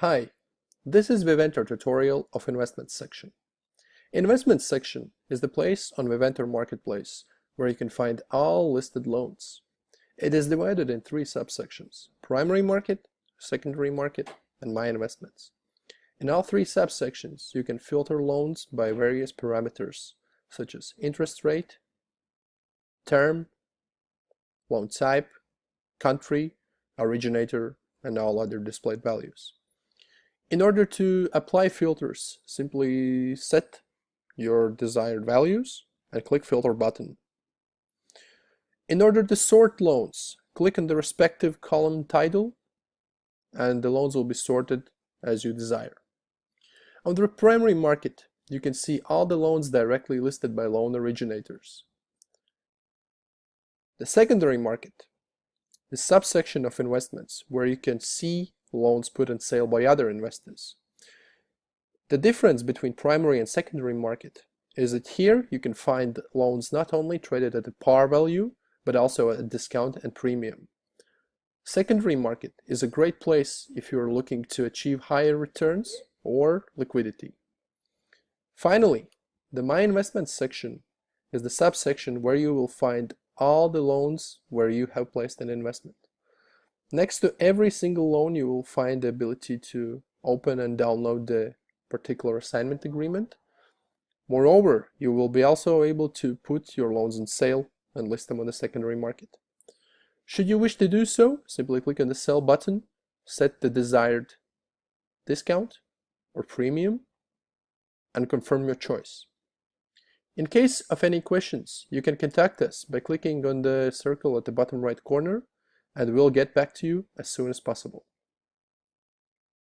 Hi, this is ViVentor tutorial of Investments section. Investments section is the place on ViVentor Marketplace where you can find all listed loans. It is divided in three subsections: primary market, secondary market, and my investments. In all three subsections, you can filter loans by various parameters such as interest rate, term, loan type, country, originator, and all other displayed values. In order to apply filters, simply set your desired values and click Filter button. In order to sort loans, click on the respective column title and the loans will be sorted as you desire. On the primary market, you can see all the loans directly listed by loan originators. The secondary market, the subsection of investments where you can see loans put on sale by other investors. The difference between primary and secondary market is that here you can find loans not only traded at a par value, but also at a discount and premium. Secondary market is a great place if you are looking to achieve higher returns or liquidity. Finally, the My Investments section is the subsection where you will find all the loans where you have placed an investment. Next to every single loan, you will find the ability to open and download the particular assignment agreement. Moreover, you will be also able to put your loans on sale and list them on the secondary market. Should you wish to do so, simply click on the Sell button, set the desired discount or premium, and confirm your choice. In case of any questions, you can contact us by clicking on the circle at the bottom right corner, and we'll get back to you as soon as possible.